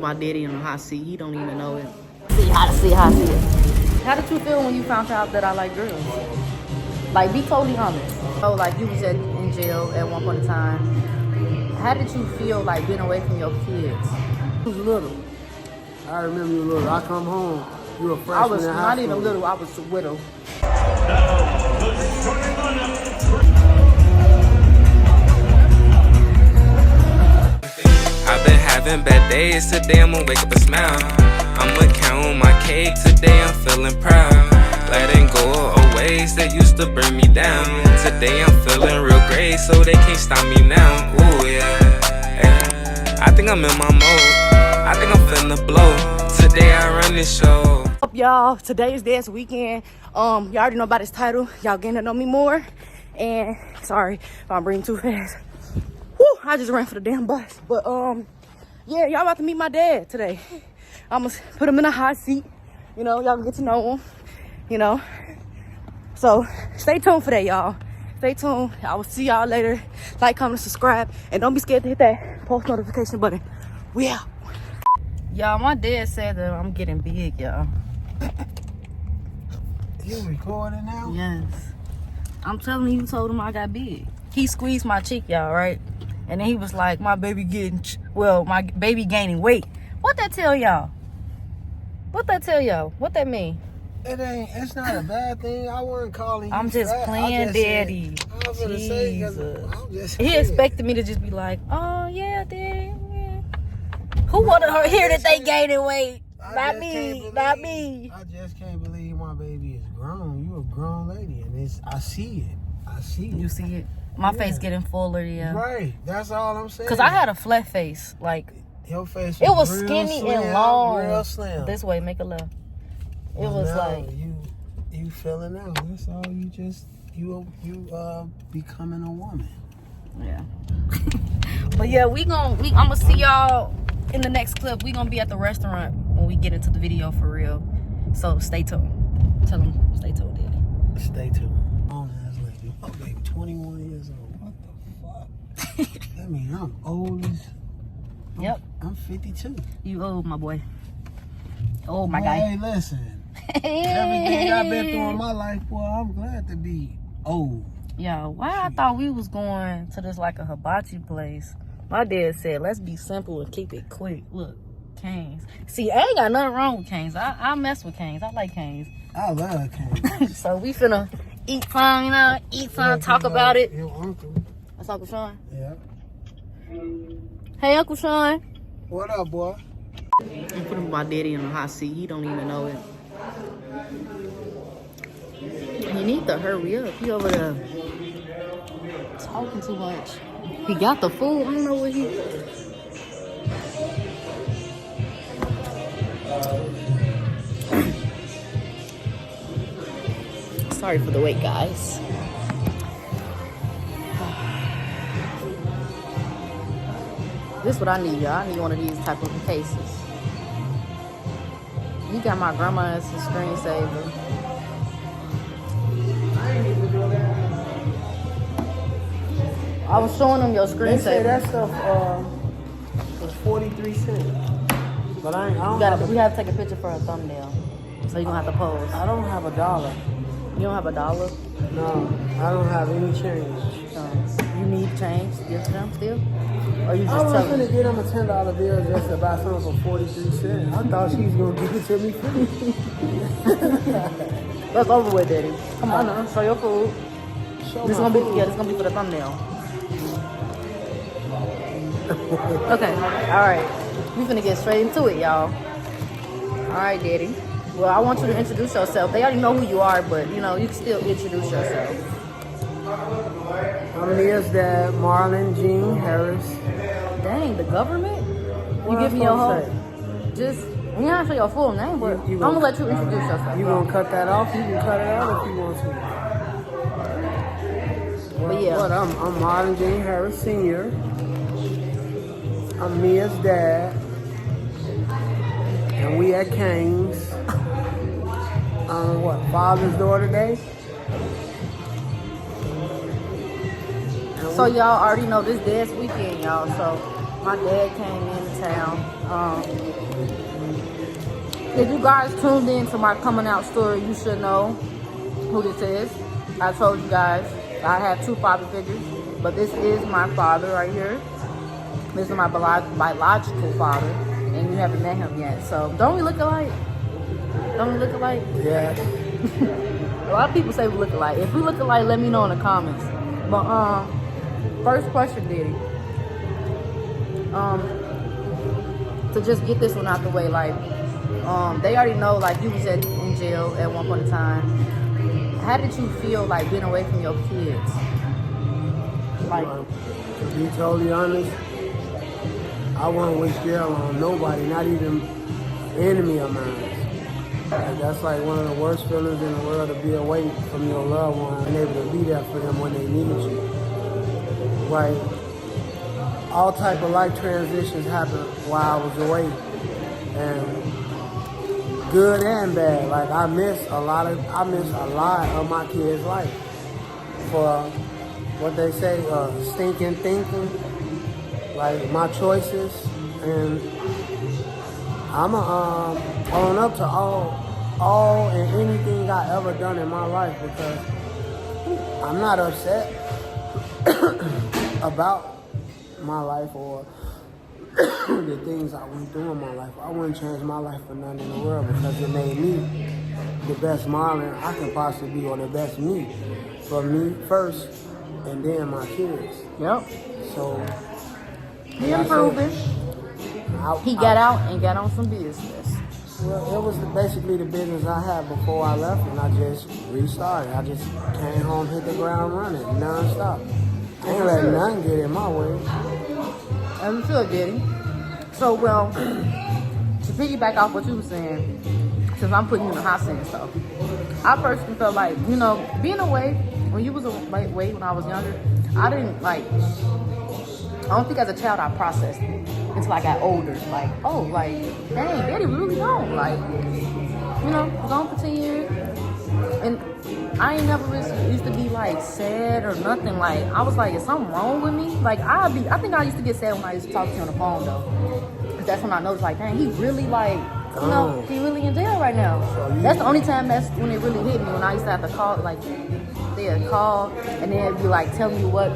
put my daddy in a hot seat. He don't even know it. How did you feel when you found out that I like girls? Like, be totally honest. Oh, like you was in jail at one point in time. How did you feel like being away from your kids? I was little. I remember you little. I come home. You were freshman. I was not even little. I was a widow. I've been having bad days. Today I'ma wake up and smile. I'ma count my cake. Today I'm feeling proud. Letting go of ways that used to bring me down. Today I'm feeling real great, so they can't stop me now. Ooh yeah. I think I'm in my mode. I think I'm finna blow. Today I run this show. Up, y'all. Today is dance weekend. You already know about this title. Y'all getting to know me more. And sorry if I'm breathing too fast. Woo, I just ran for the damn bus. But yeah, y'all about to meet my dad today. I'm gonna put him in a hot seat. You know, y'all can get to know him. You know. So stay tuned for that, y'all. Stay tuned. I will see y'all later. Like, comment, subscribe, and don't be scared to hit that post notification button. We out. Y'all, my dad said that I'm getting big, y'all. You recording now? Yes. I'm telling you, told him I got big. He squeezed my cheek, y'all, right? And then he was like, my baby gaining weight. What that tell y'all? What that tell y'all? What that mean? It's not a bad thing. I wasn't calling you. I'm just fat. playing, daddy. I was gonna say, 'cause I'm just He expected me to just be like, oh, yeah, daddy. Yeah. Who wanted to hear that they gaining weight? Not me. I just can't believe my baby is grown. You a grown lady, and I see it. I see it. You see it? My face getting fuller, yeah. Right. That's all I'm saying. Because I had a flat face. Like, your face it was real skinny slim, and long. real slim. This way, make a left. It Well, was now like, you filling out. That's all. You becoming a woman. yeah. But yeah, I'm gonna see y'all in the next clip. We gonna be at the restaurant when we get into the video for real. So stay tuned. Tell them stay tuned, daddy. Stay tuned. Oh, lady. Oh, baby, 21 years old. What the fuck? I mean, I'm old as. Yep. I'm 52. You old, my boy. Oh, my guy. Hey, listen. Everything I've been through in my life, boy, I'm glad to be old. Yo, why I thought we was going to this like a hibachi place. My dad said, let's be simple and keep it quick. Look, canes. See, I ain't got nothing wrong with canes. I mess with canes. I like canes. I love canes. So we finna eat some, you know, talk about it. Your uncle. That's Uncle Sean. Yeah. Hey, Uncle Sean. What up, boy? I'm putting my daddy in a hot seat. He don't even know it. You need to hurry up. He over there talking too much. He got the food. I don't know what he... Sorry for the wait, guys. This is what I need, y'all. I need one of these type of cases. You got my grandma as a screensaver. I was showing them your They say screensaver. that stuff was 43 cents. But I don't We have to take a picture for a thumbnail. So you're going to have to pose. I don't have $1. You don't have $1? No, I don't have any change. You need change to give to them still? Or you I just was tell them? gonna get him a $10 bill just to buy something for 43 cents. I thought she was gonna give it to me free. That's over with, daddy. Come on now, show your food. This gonna be for the thumbnail. Okay, alright. We finna get straight into it, y'all. Alright, daddy. Well, I want you to introduce yourself. They already know who you are, but you know, you can still introduce yourself. I'm Mia's dad, Marlon Jean Harris. Dang, the government? What You give me your else whole... Just... You don't have to say your full name, but You I'm gonna let you introduce yourself. You gonna cut that off? You can cut it out if you want to. But yeah. But I'm Marlon Jean Harris Sr. I'm Mia's dad. And we at Cane's. Father's Daughter Day? So y'all already know this dance weekend, y'all. So My dad came into town. If you guys tuned in to my coming out story, you should know who this is. I told you guys I have 2 father figures, but this is my father right here. This is my biological father, and you haven't met him yet. So don't we look alike? Don't we look alike? Yeah. A lot of people say we look alike. If we look alike, let me know in the comments. But first question, Diddy. To just get this one out the way, like, they already know, like, you was in jail at one point in time. How did you feel, like, being away from your kids? Like, to be totally honest, I wouldn't wish jail on nobody, not even enemy of mine. Like, that's like one of the worst feelings in the world, to be away from your loved one and able to be there for them when they need you. Like, all type of life transitions happened while I was away, and good and bad. Like, I miss a lot of my kids' life for what they say, stinking thinking, like my choices, and I'm own up to all and anything I ever done in my life, because I'm not upset about my life or the things I went through in my life. I wouldn't change my life for nothing in the world, because it made me the best Marlon I can possibly be, or the best me, for me first, and then my kids. yep. So He improving. He got out and got on some business. Well, it was basically the business I had before I left, and I just restarted. I just came home, hit the ground running, non-stop. Ain't let nothing get in my way. I'm sure, Diddy. So, well, to piggyback off what you were saying, since I'm putting you in the hot seat and stuff, I personally felt like, you know, being away, when you was away when I was younger, I didn't, like, I don't think as a child I processed it until I got older. Like, oh, like, dang, Daddy really gone. Like, you know, gone for 10 years. And I ain't never used to be, like, sad or nothing. Like, I was like, is something wrong with me? Like, I think I used to get sad when I used to talk to you on the phone, though. That's when I noticed, like, dang, he really, like, you know, he really in jail right now. That's the only time that's when it really hit me, when I used to have to call, like, they'd call, and they'd be, like, telling me what,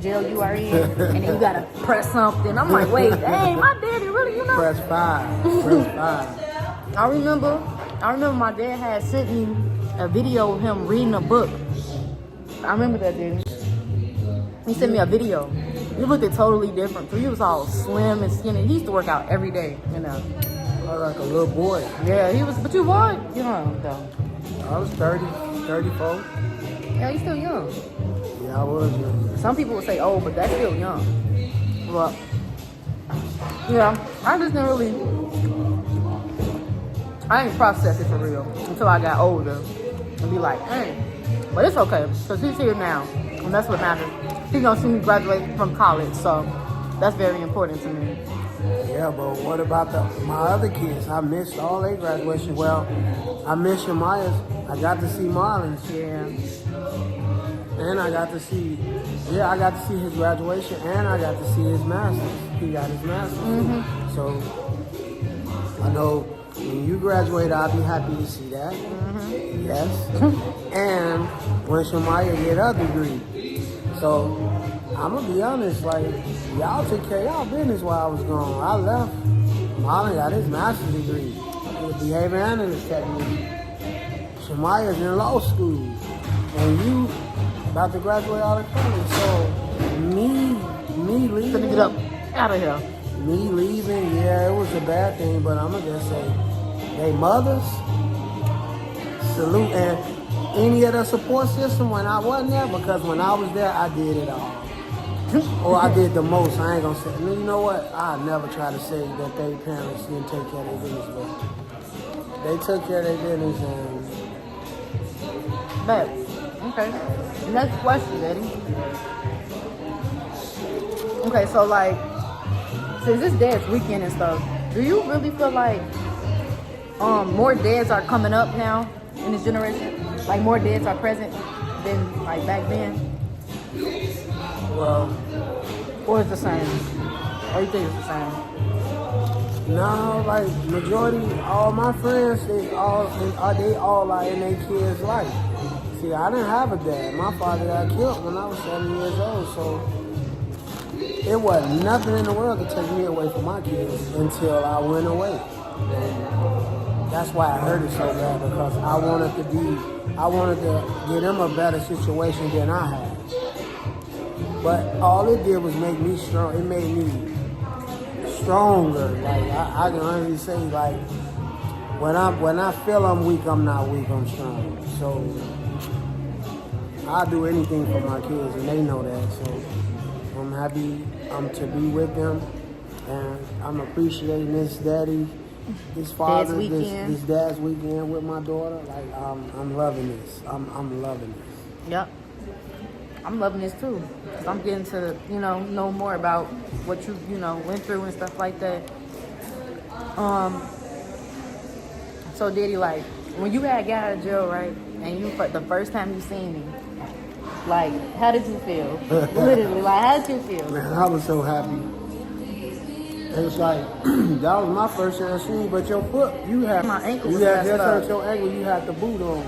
jail you are in, and then you gotta press something. I'm like, wait, dang, my daddy really, you know? Press 5. Press 5. I remember my dad had sent me a video of him reading a book. I remember that, dude. He sent me a video. He looked totally different. He was all slim and skinny. He used to work out every day, you know. I was like a little boy. Yeah, he was, but you were, you know, though. I was 30, 34. Yeah, he's still young. Yeah, I was young. Some people would say old, but that's still young. But, yeah, I just didn't really, I didn't process it for real until I got older and be like, hey, but it's okay, because he's here now, and that's what matters. He's gonna see me graduate from college, so that's very important to me. Yeah, but what about my other kids? I missed all their graduation. Well, I missed Shemaya's. I got to see Marlon's. Yeah. And I got to see his graduation, and I got to see his master's. He got his master's. Mm-hmm. So I know when you graduate, I'll be happy to see that. Mm-hmm. Yes. And when Shemaya get her degree. So I'm gonna be honest, like, y'all took care of y'all business while I was gone. I left. Marlon got his master's degree in behavior analyst technique. Shemaya's in law school, and you about to graduate out of college. So me leaving. Let me get up out of here. Me leaving, yeah, it was a bad thing, but I'm gonna just say, they mothers, salute, and any of the support system when I wasn't there, because when I was there, I did it all. Or I did the most. I ain't gonna say, you know what? I never try to say that they parents didn't take care of their business, but they took care of their business, and Bet. Okay. Next question, Eddie. Okay, so like, since it's Dad's weekend and stuff, do you really feel like more dads are coming up now in this generation? Like more dads are present than like back then? well, Or it's the same? Or you think it's the same? No, like majority, all my friends, they all are in their kids' life. See, I didn't have a dad. My father got killed when I was 7 years old, so it wasn't nothing in the world to take me away from my kids until I went away. And that's why I hurt it so bad, because I wanted to give them a better situation than I had. But all it did was make me strong. It made me stronger. Like I can honestly say, like when I feel I'm weak, I'm not weak. I'm strong. So I'll do anything for my kids, and they know that. So I'm happy to be with them, and I'm appreciating this father, this dad's weekend with my daughter. Like I'm loving this. I'm loving this. Yep. I'm loving this too. Cause I'm getting to, know more about what you, went through and stuff like that. So Diddy, like, when you had got out of jail, right? And the first time you seen me, like, how did you feel? Literally, like, how did you feel? Man, I was so happy. It was like, that was my first chance to see you, but your foot, my ankle was just messed hurt up. your ankle, you had the boot on.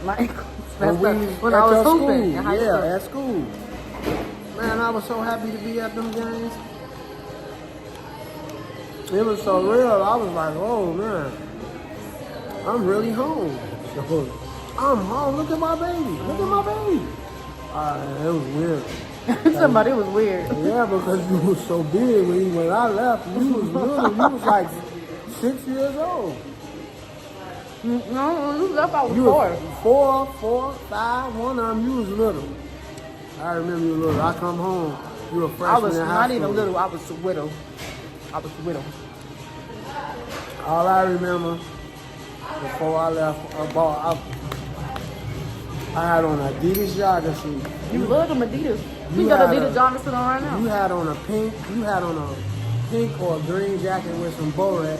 My ankle When when I was hooping in high school. Yeah, at school. Man, I was so happy to be at them games. It was so real. I was like, oh man, I'm really home. So, I'm home. Look at my baby. Look at my baby. It was weird. Somebody was weird. Yeah, because you was so big when I left. You was little. You was like 6 years old. No, you left, I was You 4. 4, 5, one of them, you was little. I remember you little. I come home, you were freshman I was in high not school. even little, I was a widow. All I remember, before I left, I had on Adidas jogger shoes. You love them Adidas. You got Adidas joggers on right now. You had on a pink or a green jacket with some Borex.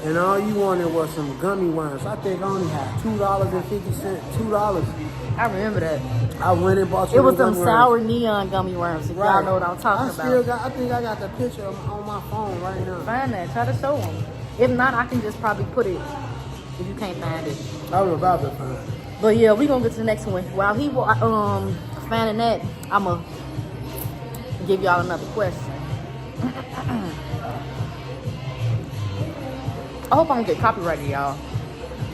And all you wanted was some gummy worms. I think I only had $2.50, $2. I remember that. I went and bought some. It was some gummy sour worms. neon gummy worms. If Right. y'all know what I'm talking about. I think I got the picture on my phone right now. Find that. Try to show them. If not, I can just probably put it if you can't find it. I was about to find it. But yeah, we gonna get to the next one. While he finding that, I'ma give y'all another question. I hope I don't get copyrighted, y'all.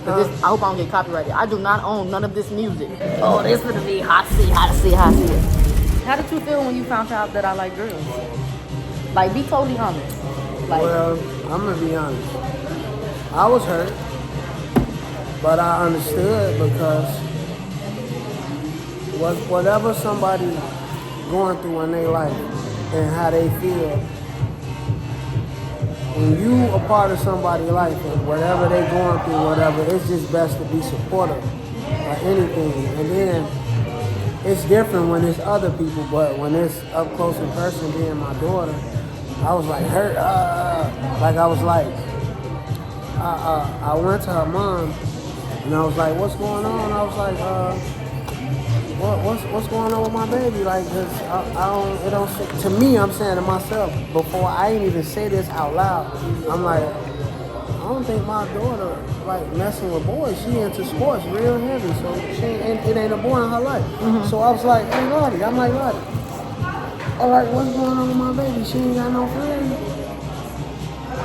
I hope I don't get copyrighted. I do not own none of this music. Oh, this gonna be hot seat. How did you feel when you found out that I like girls? Like, be totally honest. Like, Well, I'm gonna be honest. I was hurt, but I understood because whatever somebody going through in their life and how they feel, when you a part of somebody's life and whatever they going through, whatever, it's just best to be supportive of anything. And then it's different when it's other people, but when it's up close in person, being my daughter, I was like hurt. Like I was like, I went to her mom and I was like, "What's going on?" I was like, What's going on with my baby? Like, 'cause it don't. To me, I'm saying to myself before I ain't even say this out loud. I'm like, I don't think my daughter like messing with boys. She into sports real heavy, so it ain't a boy in her life. Mm-hmm. So I was like, hey Lottie, I'm like Lottie. All right, what's going on with my baby? She ain't got no friends.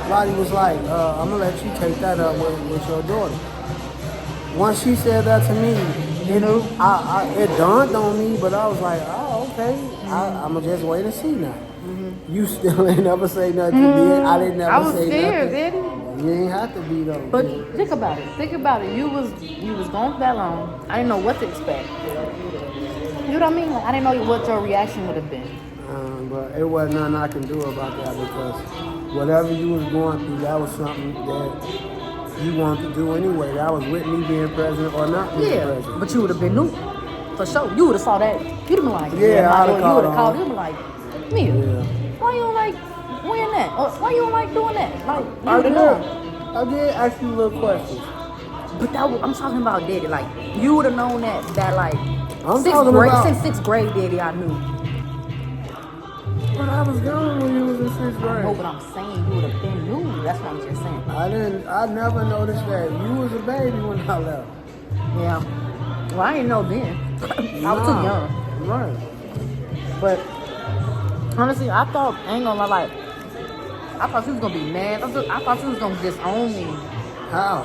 Lottie was like, I'm gonna let you take that up with your daughter. Once she said that to me, it dawned on me, but I was like, oh, okay. I'm going to just wait and see now. Mm-hmm. You still ain't never say nothing to me. I didn't never say nothing. I was scared, Daddy. You ain't have to be, though. But think about it. You was gone for that long. I didn't know what to expect. You know what I mean? Like, I didn't know what your reaction would have been. But it wasn't nothing I can do about that because whatever you was going through, that was something that you wanted to do anyway. That was with me being president or not being president. But you would have been new. For sure. You would have saw that. You'd have been like, I'd have you would have called him like, Mia, why you don't like wearing that? Or why you don't like doing that? Like, you would have known. I did ask you little questions. But I'm talking about Daddy. Like, you would have known that like, I'm since 6th grade, Daddy, I knew. But I was gone when you was in 6th grade. No, but I'm saying you would have been new. That's what I'm just saying. I never noticed that. You was a baby when I left. Yeah. Well, I didn't know then. I was too young. Right. But honestly, I thought, I ain't gonna lie, like, I thought she was gonna be mad. I thought she was gonna disown me. How?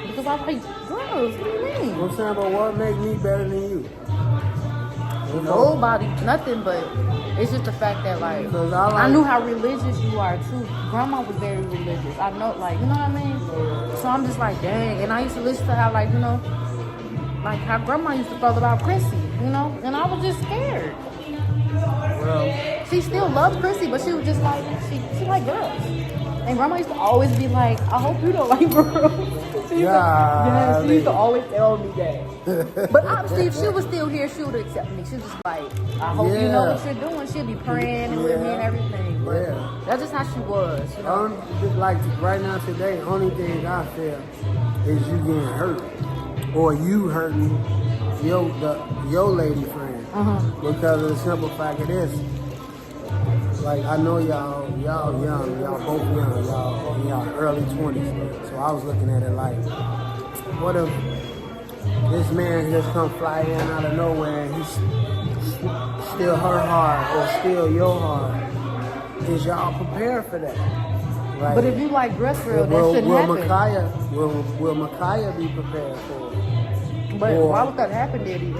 Because I was like, girls, what do you mean? I'm saying, but what make me better than you? Nobody, nothing, but it's just the fact that, like, I knew how religious you are, too. Grandma was very religious. I know, like, you know what I mean? So I'm just like, dang. And I used to listen to how, like, you know, like how grandma used to feel about Chrissy, you know? And I was just scared. Well, She still loved Chrissy, but she was just like, she liked girls. And grandma used to always be like, I hope you don't like girls. She used to always tell me that. But obviously, if she was still here, she would accept me. She was just like, I hope you know what you're doing. She'd be praying and with me and everything. But that's just how she was, you know? Like right now today, only thing I feel is you getting hurt. Or you hurting your lady friend. Because of the simple fact of this. Like, I know y'all young, y'all both young, y'all in y'all early 20s. So I was looking at it like, what if this man just come fly in out of nowhere and he's still her heart or still your heart? Is y'all prepared for that? Like, but if you like dress real, that shouldn't happen. Will Micaiah be prepared for it? But why would that happen, Daddy?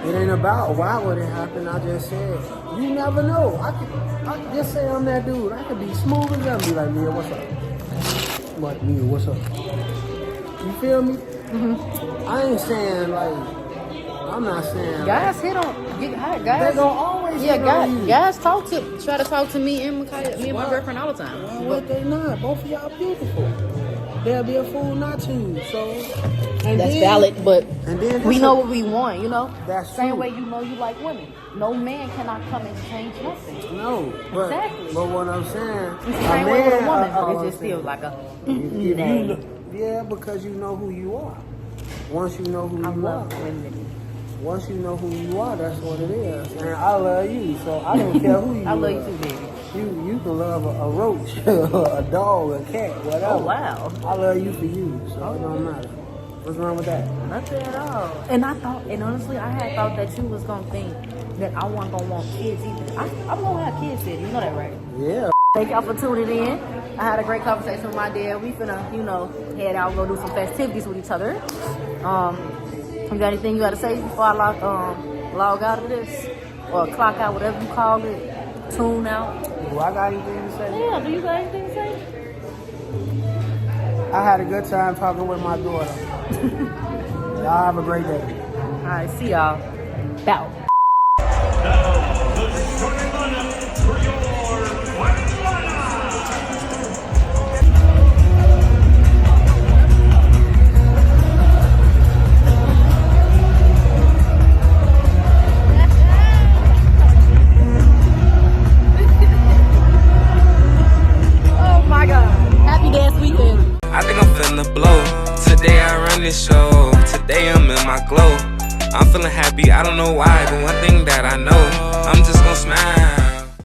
It ain't about why would it happen. I just said, you never know. I could just say I'm that dude. I could be smooth as them. Be like, Mia, what's up? Like, Mia, what's up? You feel me? I ain't saying like, I'm not saying guys like, hit on, guys. They gonna always hit on you. Guys try to talk to me and Micaiah, me and my girlfriend all the time. Well, what they not? Both of y'all beautiful. They'll be a fool not to. So that's valid, but we know what we want. want, you know? That's same true. way you know you like women. No man cannot come and change nothing. No, but, exactly. But what I'm saying, it's the same way with a woman, but it just feels like a yeah, because you know who you are. Once you know who you are. Women. Once you know who you are, that's what it is. And I love you, so I don't care who you I love you too, baby. You can love a roach, a dog, a cat, whatever. Oh, wow. I love you for you, so it don't matter. What's wrong with that? Nothing at all. And I thought, and honestly, I had thought that you was going to think that I wasn't going to want kids either. I'm going to have kids, City. You know that, right? Yeah. Thank y'all for tuning in. I had a great conversation with my dad. We finna, you know, head out, go do some festivities with each other. You got anything you got to say before I log out of this? Or clock out, whatever you call it. Tune out. Do I got anything to say? Yeah, do you got anything to say? I had a good time talking with my daughter. Y'all have a great day. All right, see y'all. Bow. I think I'm finna blow. Today I run this show. Today I'm in my glow. I'm feeling happy, I don't know why, but one thing that I know, I'm just gonna smile.